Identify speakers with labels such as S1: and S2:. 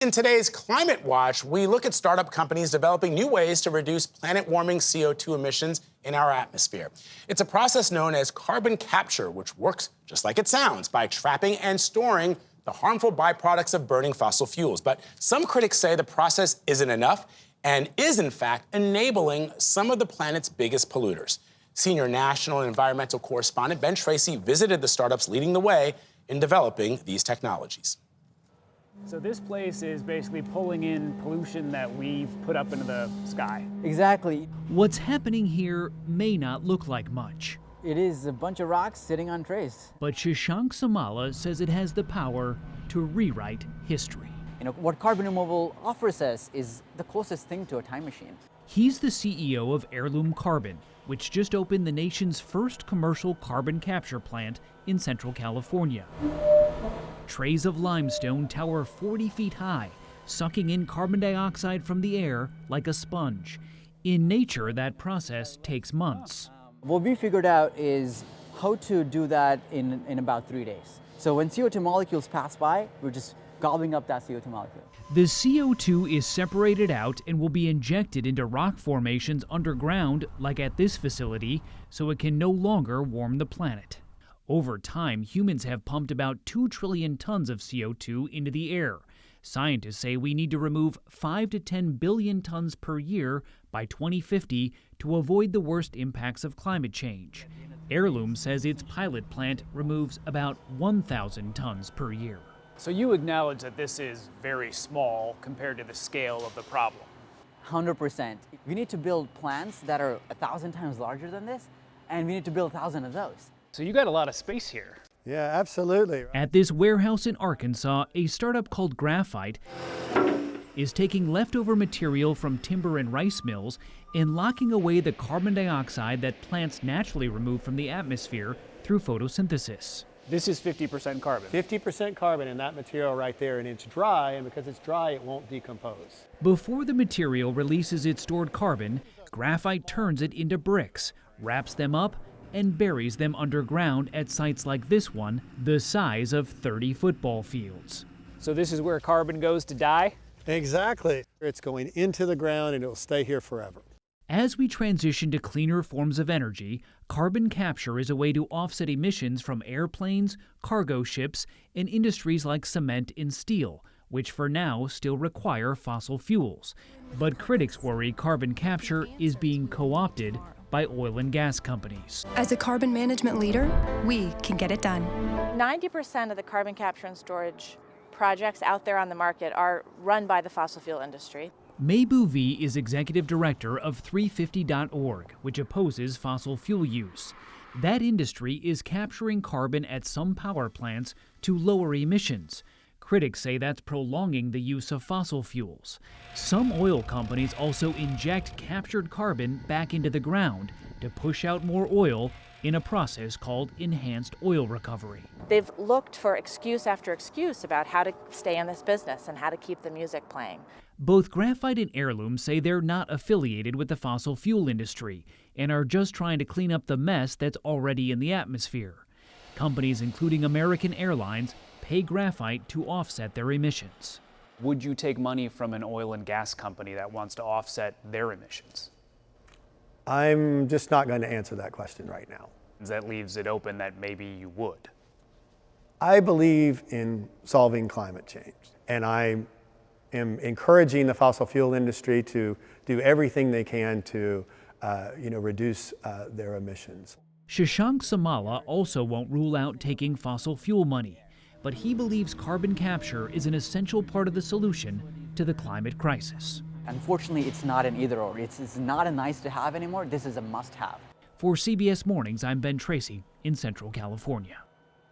S1: In today's Climate Watch, we look at startup companies developing new ways to reduce planet-warming CO2 emissions in our atmosphere. It's a process known as carbon capture, which works just like it sounds, by trapping and storing the harmful byproducts of burning fossil fuels. But some critics say the process isn't enough and is, in fact, enabling some of the planet's biggest polluters. Senior national and environmental correspondent Ben Tracy visited the startups leading the way in developing these technologies.
S2: So this place is basically pulling in pollution that we've put up into the sky.
S3: Exactly.
S4: What's happening here may not look like much.
S3: It is a bunch of rocks sitting on trays.
S4: But Shashank Samala says it has the power to rewrite history.
S3: What carbon removal offers us is the closest thing to a time machine.
S4: He's the CEO of Heirloom Carbon, which just opened the nation's first commercial carbon capture plant in Central California. Trays of limestone tower 40 feet high, sucking in carbon dioxide from the air like a sponge. In nature, that process takes months.
S3: What we figured out is how to do that in about 3 days. So when CO2 molecules pass by, we're just gobbling up that CO2 molecule.
S4: The CO2 is separated out and will be injected into rock formations underground, like at this facility, so it can no longer warm the planet. Over time, humans have pumped about 2 trillion tons of CO2 into the air. Scientists say we need to remove 5 to 10 billion tons per year by 2050 to avoid the worst impacts of climate change. Heirloom says its pilot plant removes about 1,000 tons per year.
S2: So you acknowledge that this is very small compared to the scale of the problem.
S3: 100%. We need to build plants that are 1,000 times larger than this, and we need to build 1,000 of those.
S2: So you got a lot of space here.
S5: Yeah, absolutely.
S4: At this warehouse in Arkansas, a startup called Graphite is taking leftover material from timber and rice mills and locking away the carbon dioxide that plants naturally remove from the atmosphere through photosynthesis.
S2: This is 50% carbon.
S5: 50% carbon in that material right there, and it's dry, and because it's dry, it won't decompose.
S4: Before the material releases its stored carbon, Graphite turns it into bricks, wraps them up, and buries them underground at sites like this one, the size of 30 football fields.
S2: So this is where carbon goes to die?
S5: Exactly. It's going into the ground, and it will stay here forever.
S4: As we transition to cleaner forms of energy, carbon capture is a way to offset emissions from airplanes, cargo ships, and industries like cement and steel, which for now still require fossil fuels. But critics worry carbon capture is being co-opted by oil and gas companies.
S6: As a carbon management leader, we can get it done.
S7: 90% of the carbon capture and storage projects out there on the market are run by the fossil fuel industry.
S4: May Bouvie is executive director of 350.org, which opposes fossil fuel use. That industry is capturing carbon at some power plants to lower emissions. Critics say that's prolonging the use of fossil fuels. Some oil companies also inject captured carbon back into the ground to push out more oil in a process called enhanced oil recovery.
S7: They've looked for excuse after excuse about how to stay in this business and how to keep the music playing.
S4: Both Graphite and Heirloom say they're not affiliated with the fossil fuel industry and are just trying to clean up the mess that's already in the atmosphere. Companies including American Airlines pay Graphite to offset their emissions.
S2: Would you take money from an oil and gas company that wants to offset their emissions?
S5: I'm just not going to answer that question right now.
S2: That leaves it open that maybe you would.
S5: I believe in solving climate change, and I am encouraging the fossil fuel industry to do everything they can to reduce their emissions.
S4: Shashank Samala also won't rule out taking fossil fuel money, but he believes carbon capture is an essential part of the solution to the climate crisis.
S3: Unfortunately, it's not an either-or. It's not a nice-to-have anymore. This is a must-have.
S4: For CBS Mornings, I'm Ben Tracy in Central California.